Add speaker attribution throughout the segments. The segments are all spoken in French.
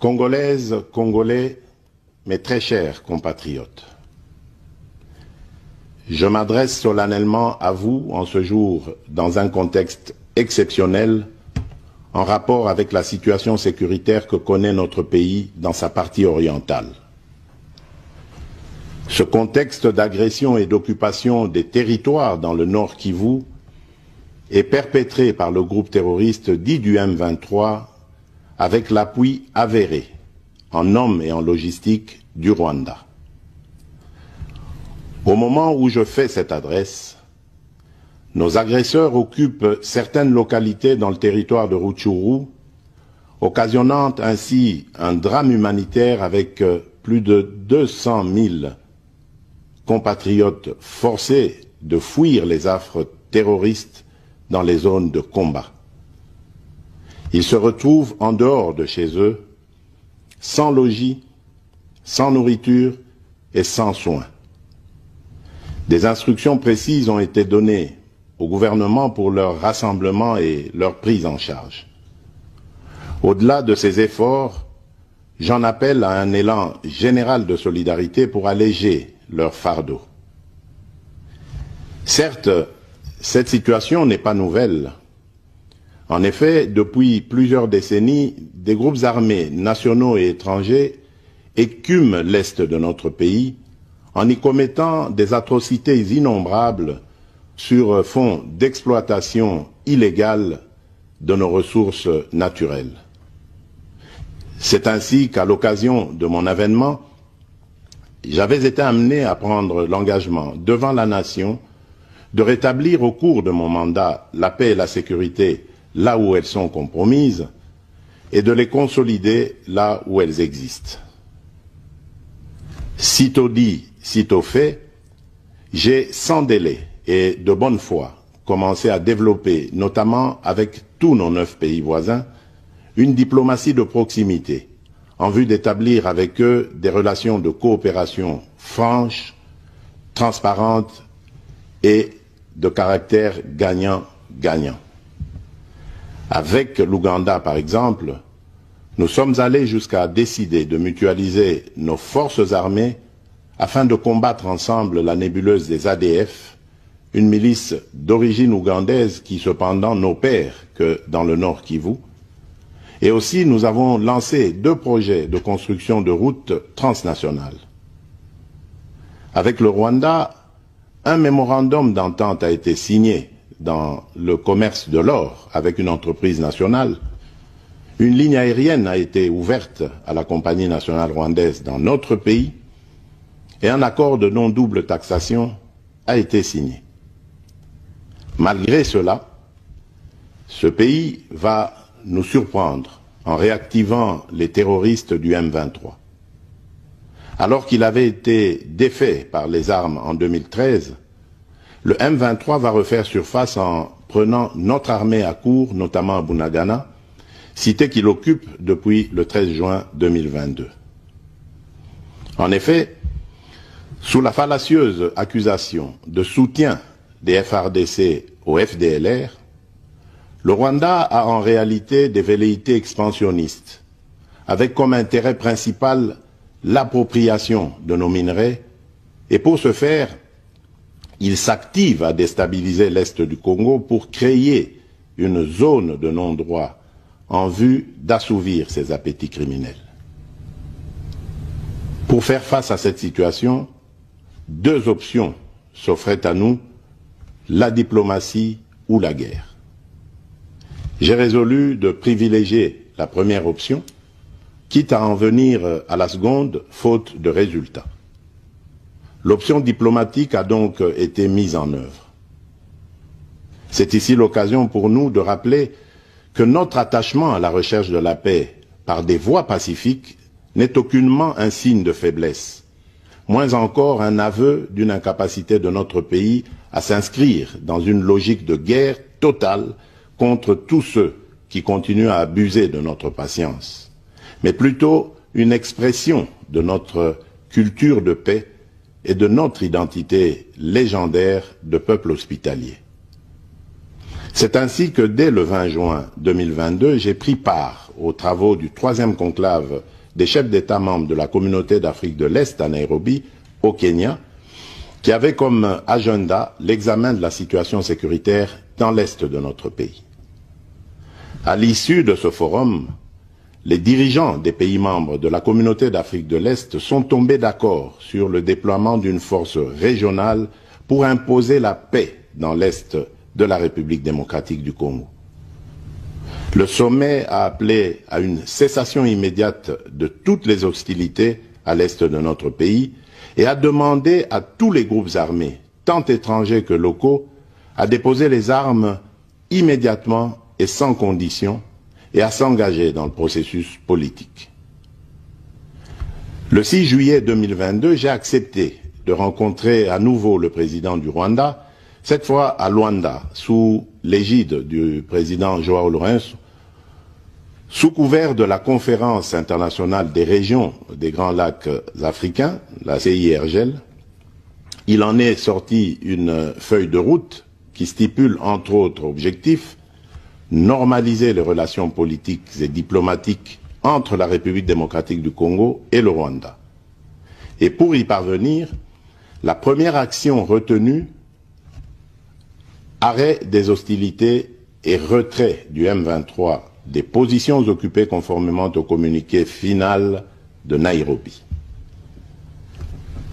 Speaker 1: Congolaises, Congolais, mes très chers compatriotes, je m'adresse solennellement à vous en ce jour dans un contexte exceptionnel en rapport avec la situation sécuritaire que connaît notre pays dans sa partie orientale. Ce contexte d'agression et d'occupation des territoires dans le Nord Kivu est perpétré par le groupe terroriste dit du M23 avec l'appui avéré en hommes et en logistique du Rwanda. Au moment où je fais cette adresse, nos agresseurs occupent certaines localités dans le territoire de Rutshuru, occasionnant ainsi un drame humanitaire avec plus de 200 000 compatriotes forcés de fuir les affres terroristes dans les zones de combat. Ils se retrouvent en dehors de chez eux, sans logis, sans nourriture et sans soins. Des instructions précises ont été données au gouvernement pour leur rassemblement et leur prise en charge. Au-delà de ces efforts, j'en appelle à un élan général de solidarité pour alléger leur fardeau. Certes, cette situation n'est pas nouvelle. En effet, depuis plusieurs décennies, des groupes armés nationaux et étrangers écument l'est de notre pays en y commettant des atrocités innombrables sur fond d'exploitation illégale de nos ressources naturelles. C'est ainsi qu'à l'occasion de mon avènement, j'avais été amené à prendre l'engagement devant la nation de rétablir au cours de mon mandat la paix et la sécurité là où elles sont compromises et de les consolider là où elles existent. Sitôt dit, sitôt fait, j'ai sans délai et de bonne foi commencé à développer, notamment avec tous nos 9 pays voisins, une diplomatie de proximité en vue d'établir avec eux des relations de coopération franches, transparentes et de caractère gagnant-gagnant. Avec l'Ouganda, par exemple, nous sommes allés jusqu'à décider de mutualiser nos forces armées afin de combattre ensemble la nébuleuse des ADF, une milice d'origine ougandaise qui cependant n'opère que dans le Nord Kivu. Et aussi, nous avons lancé 2 projets de construction de routes transnationales. Avec le Rwanda, un mémorandum d'entente a été signé dans le commerce de l'or avec une entreprise nationale. Une ligne aérienne a été ouverte à la compagnie nationale rwandaise dans notre pays et un accord de non-double taxation a été signé. Malgré cela, ce pays va nous surprendre en réactivant les terroristes du M23. Alors qu'il avait été défait par les armes en 2013, le M23 va refaire surface en prenant notre armée à court, notamment à Bunagana, cité qu'il occupe depuis le 13 juin 2022. En effet, sous la fallacieuse accusation de soutien des FARDC au FDLR, le Rwanda a en réalité des velléités expansionnistes, avec comme intérêt principal l'appropriation de nos minerais, et pour ce faire, il s'active à déstabiliser l'Est du Congo pour créer une zone de non-droit en vue d'assouvir ses appétits criminels. Pour faire face à cette situation, 2 options s'offraient à nous, la diplomatie ou la guerre. J'ai résolu de privilégier la première option, quitte à en venir à la seconde, faute de résultats. L'option diplomatique a donc été mise en œuvre. C'est ici l'occasion pour nous de rappeler que notre attachement à la recherche de la paix par des voies pacifiques n'est aucunement un signe de faiblesse, moins encore un aveu d'une incapacité de notre pays à s'inscrire dans une logique de guerre totale contre tous ceux qui continuent à abuser de notre patience, mais plutôt une expression de notre culture de paix et de notre identité légendaire de peuple hospitalier. C'est ainsi que dès le 20 juin 2022, j'ai pris part aux travaux du 3e conclave des chefs d'État membres de la Communauté d'Afrique de l'Est à Nairobi, au Kenya, qui avait comme agenda l'examen de la situation sécuritaire dans l'Est de notre pays. À l'issue de ce forum, les dirigeants des pays membres de la Communauté d'Afrique de l'Est sont tombés d'accord sur le déploiement d'une force régionale pour imposer la paix dans l'Est de la République démocratique du Congo. Le sommet a appelé à une cessation immédiate de toutes les hostilités à l'Est de notre pays et a demandé à tous les groupes armés, tant étrangers que locaux, à déposer les armes immédiatement et sans condition et à s'engager dans le processus politique. Le 6 juillet 2022, j'ai accepté de rencontrer à nouveau le président du Rwanda, cette fois à Luanda, sous l'égide du président João Lourenço, sous couvert de la Conférence internationale des régions des Grands Lacs africains, la CIRGL. Il en est sorti une feuille de route qui stipule entre autres objectifs normaliser les relations politiques et diplomatiques entre la République démocratique du Congo et le Rwanda. Et pour y parvenir, la première action retenue, arrêt des hostilités et retrait du M23 des positions occupées conformément au communiqué final de Nairobi.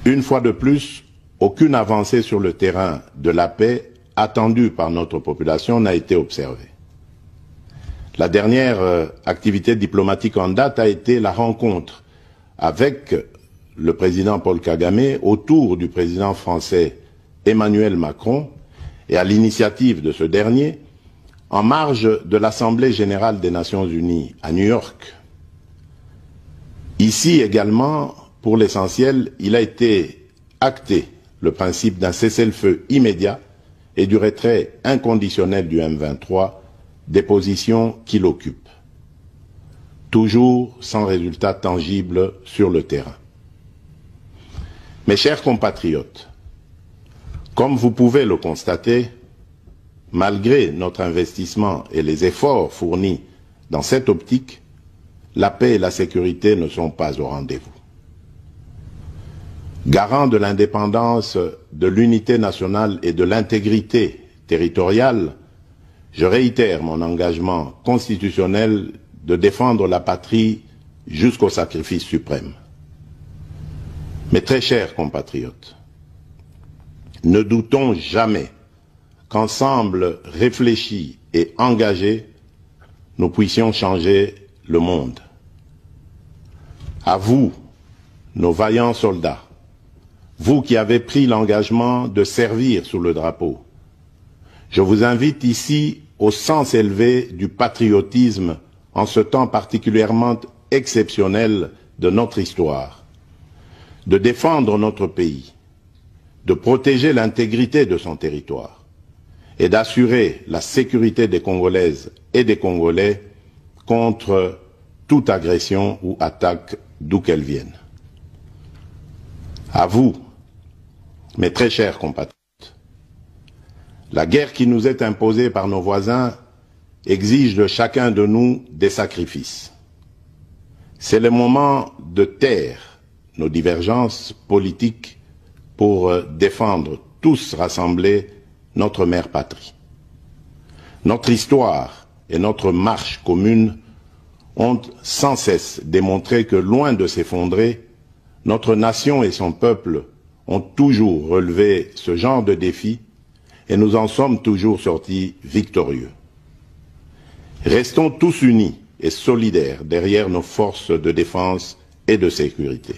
Speaker 1: Une fois de plus, aucune avancée sur le terrain de la paix attendue par notre population n'a été observée. La dernière activité diplomatique en date a été la rencontre avec le président Paul Kagame autour du président français Emmanuel Macron et à l'initiative de ce dernier, en marge de l'Assemblée générale des Nations unies à New York. Ici également, pour l'essentiel, il a été acté le principe d'un cessez-le-feu immédiat et du retrait inconditionnel du M23 des positions qu'il occupe, toujours sans résultat tangible sur le terrain. Mes chers compatriotes, comme vous pouvez le constater, malgré notre investissement et les efforts fournis dans cette optique, la paix et la sécurité ne sont pas au rendez-vous. Garant de l'indépendance, de l'unité nationale et de l'intégrité territoriale, je réitère mon engagement constitutionnel de défendre la patrie jusqu'au sacrifice suprême. Mes très chers compatriotes, ne doutons jamais qu'ensemble réfléchis et engagés, nous puissions changer le monde. À vous, nos vaillants soldats, vous qui avez pris l'engagement de servir sous le drapeau, je vous invite ici au sens élevé du patriotisme en ce temps particulièrement exceptionnel de notre histoire, de défendre notre pays, de protéger l'intégrité de son territoire et d'assurer la sécurité des Congolaises et des Congolais contre toute agression ou attaque d'où qu'elle vienne. À vous, mes très chers compatriotes, la guerre qui nous est imposée par nos voisins exige de chacun de nous des sacrifices. C'est le moment de taire nos divergences politiques pour défendre tous rassemblés notre mère patrie. Notre histoire et notre marche commune ont sans cesse démontré que, loin de s'effondrer, notre nation et son peuple ont toujours relevé ce genre de défis et nous en sommes toujours sortis victorieux. Restons tous unis et solidaires derrière nos forces de défense et de sécurité.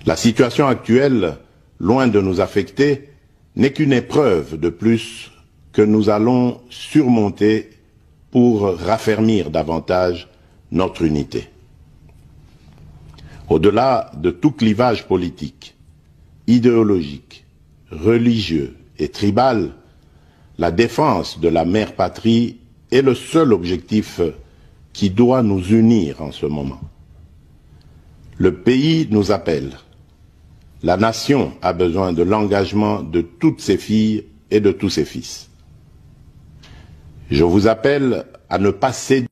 Speaker 1: La situation actuelle, loin de nous affecter, n'est qu'une épreuve de plus que nous allons surmonter pour raffermir davantage notre unité. Au-delà de tout clivage politique, idéologique, religieux et tribal, la défense de la mère patrie est le seul objectif qui doit nous unir en ce moment. Le pays nous appelle. La nation a besoin de l'engagement de toutes ses filles et de tous ses fils. Je vous appelle à ne pas céder